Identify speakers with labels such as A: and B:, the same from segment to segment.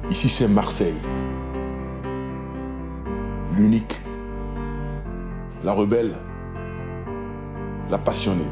A: Ici c'est Marseille. L'unique, la rebelle, la passionnée.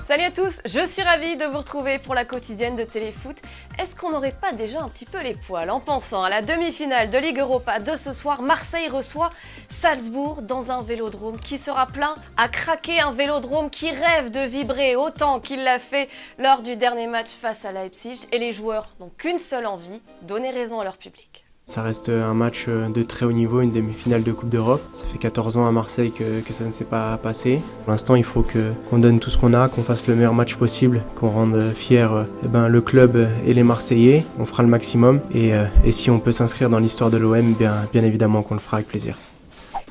B: Salut à tous, je suis ravie de vous retrouver pour la quotidienne de Téléfoot. Est-ce qu'on n'aurait pas déjà un petit peu les poils en pensant à la demi-finale de Ligue Europa de ce soir? Marseille reçoit Salzbourg dans un vélodrome qui sera plein à craquer, un vélodrome qui rêve de vibrer autant qu'il l'a fait lors du dernier match face à Leipzig, et les joueurs n'ont qu'une seule envie, donner raison à leur public.
C: Ça reste un match de très haut niveau, une demi-finale de Coupe d'Europe. Ça fait 14 ans à Marseille que ça ne s'est pas passé. Pour l'instant, il faut qu'on donne tout ce qu'on a, qu'on fasse le meilleur match possible, qu'on rende fiers le club et les Marseillais. On fera le maximum et si on peut s'inscrire dans l'histoire de l'OM, bien évidemment qu'on le fera avec plaisir.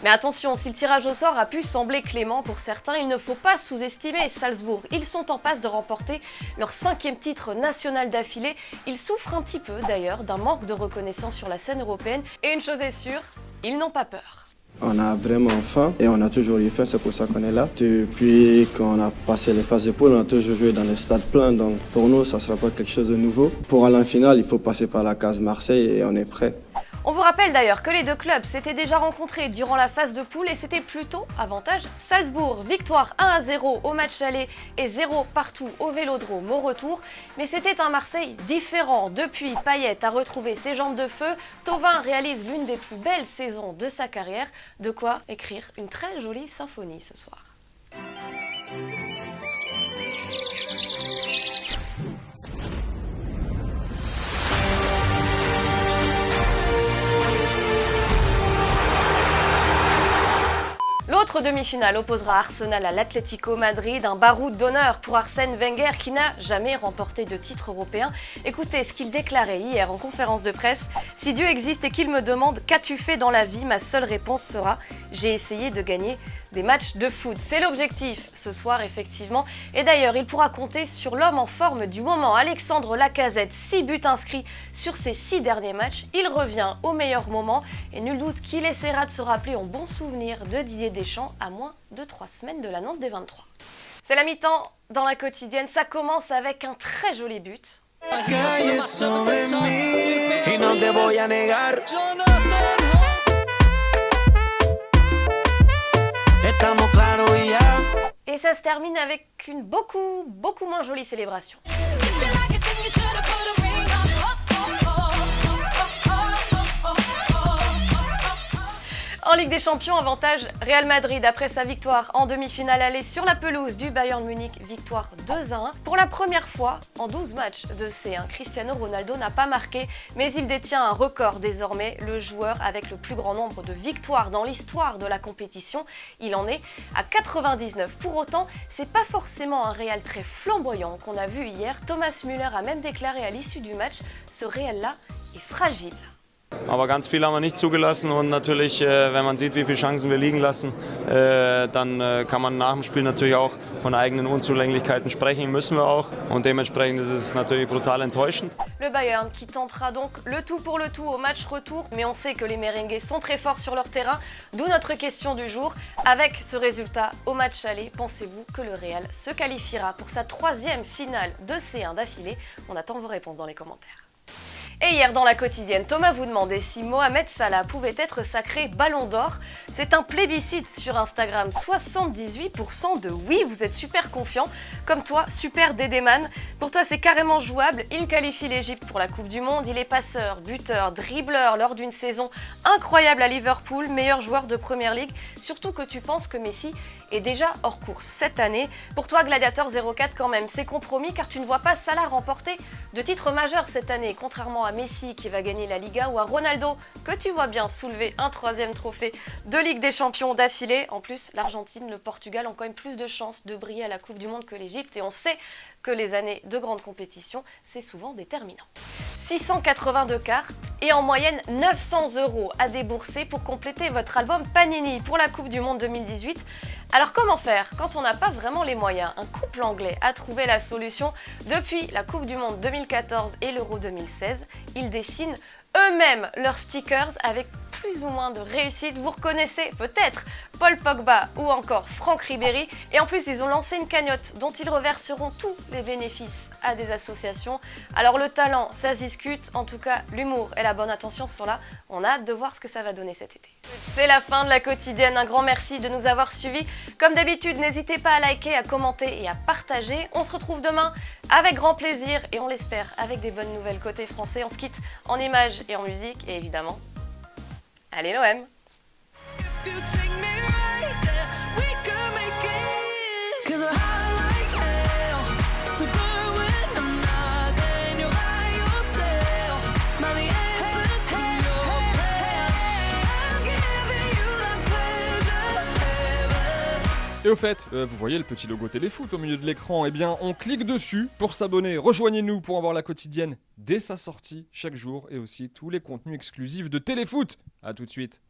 B: Mais attention, si le tirage au sort a pu sembler clément pour certains, il ne faut pas sous-estimer Salzbourg. Ils sont en passe de remporter leur 5e titre national d'affilée. Ils souffrent un petit peu d'ailleurs d'un manque de reconnaissance sur la scène européenne. Et une chose est sûre, ils n'ont pas peur.
D: On a vraiment faim et on a toujours eu faim, c'est pour ça qu'on est là. Depuis qu'on a passé les phases de poule, on a toujours joué dans les stades pleins, donc pour nous, ça ne sera pas quelque chose de nouveau. Pour aller en finale, il faut passer par la case Marseille et on est prêt.
B: On vous rappelle d'ailleurs que les deux clubs s'étaient déjà rencontrés durant la phase de poule et c'était plutôt avantage Salzbourg. Victoire 1-0 au match aller et 0 partout au vélodrome au retour. Mais c'était un Marseille différent. Depuis, Payet a retrouvé ses jambes de feu. Thauvin réalise l'une des plus belles saisons de sa carrière. De quoi écrire une très jolie symphonie ce soir. L'autre demi-finale opposera Arsenal à l'Atlético Madrid, un baroud d'honneur pour Arsène Wenger qui n'a jamais remporté de titre européen. Écoutez ce qu'il déclarait hier en conférence de presse. « Si Dieu existe et qu'il me demande « Qu'as-tu fait dans la vie ?», ma seule réponse sera « J'ai essayé de gagner des matchs de foot ». C'est l'objectif ce soir effectivement. Et d'ailleurs, il pourra compter sur l'homme en forme du moment, Alexandre Lacazette. 6 buts inscrits sur ses 6 derniers matchs. Il revient au meilleur moment et nul doute qu'il essaiera de se rappeler en bon souvenir de Didier Deschamps à moins de 3 semaines de l'annonce des 23. C'est la mi-temps dans la quotidienne. Ça commence avec un très joli but. Et ça se termine avec une beaucoup moins jolie célébration. En Ligue des Champions, avantage Real Madrid après sa victoire en demi-finale aller sur la pelouse du Bayern Munich, victoire 2-1. Pour la première fois en 12 matchs de C1, Cristiano Ronaldo n'a pas marqué, mais il détient un record désormais, le joueur avec le plus grand nombre de victoires dans l'histoire de la compétition. Il en est à 99. Pour autant, c'est pas forcément un Real très flamboyant qu'on a vu hier. Thomas Müller a même déclaré à l'issue du match, ce Real-là est fragile.
E: Aber ganz viel haben wir nicht zugelassen und natürlich, wenn man sieht, wie viele Chancen wir liegen lassen, dann kann man nach dem Spiel natürlich auch von eigenen Unzulänglichkeiten sprechen, müssen wir auch und dementsprechend ist es natürlich brutal enttäuschend.
B: Le Bayern qui tentera donc le tout pour le tout au match retour, mais on sait que les Merengues sont très forts sur leur terrain, d'où notre question du jour. Avec ce résultat au match aller, pensez-vous que le Real se qualifiera pour sa 3e finale de C1 d'affilée? On attend vos réponses dans les commentaires. Et hier dans la quotidienne, Thomas vous demandait si Mohamed Salah pouvait être sacré Ballon d'Or. C'est un plébiscite sur Instagram, 78% de oui, vous êtes super confiant. Comme toi, super Dédéman. Pour toi c'est carrément jouable, il qualifie l'Égypte pour la Coupe du Monde, il est passeur, buteur, dribbleur lors d'une saison incroyable à Liverpool, meilleur joueur de Première Ligue. Surtout que tu penses que Messi est déjà hors course cette année. Pour toi, Gladiator 04 quand même, c'est compromis car tu ne vois pas Salah remporter de titre majeur cette année, contrairement à Messi qui va gagner la Liga ou à Ronaldo que tu vois bien soulever un 3e trophée de Ligue des Champions d'affilée. En plus, l'Argentine, le Portugal ont quand même plus de chances de briller à la Coupe du Monde que l'Égypte et on sait que les années de grande compétition, c'est souvent déterminant. 682 cartes et en moyenne 900 € à débourser pour compléter votre album Panini pour la Coupe du Monde 2018. Alors comment faire quand on n'a pas vraiment les moyens? Un couple anglais a trouvé la solution. Depuis la Coupe du Monde 2014 et l'Euro 2016, ils dessinent eux-mêmes leurs stickers avec plus plus ou moins de réussite. Vous reconnaissez peut-être Paul Pogba ou encore Franck Ribéry. Et en plus, ils ont lancé une cagnotte dont ils reverseront tous les bénéfices à des associations. Alors le talent, ça se discute. En tout cas, l'humour et la bonne attention sont là. On a hâte de voir ce que ça va donner cet été. C'est la fin de la quotidienne. Un grand merci de nous avoir suivis. Comme d'habitude, n'hésitez pas à liker, à commenter et à partager. On se retrouve demain avec grand plaisir et on l'espère avec des bonnes nouvelles côté français. On se quitte en images et en musique et évidemment, allez l'OM!
F: Et au fait, vous voyez le petit logo Téléfoot au milieu de l'écran, eh bien on clique dessus pour s'abonner. Rejoignez-nous pour avoir la quotidienne dès sa sortie chaque jour et aussi tous les contenus exclusifs de Téléfoot. A tout de suite.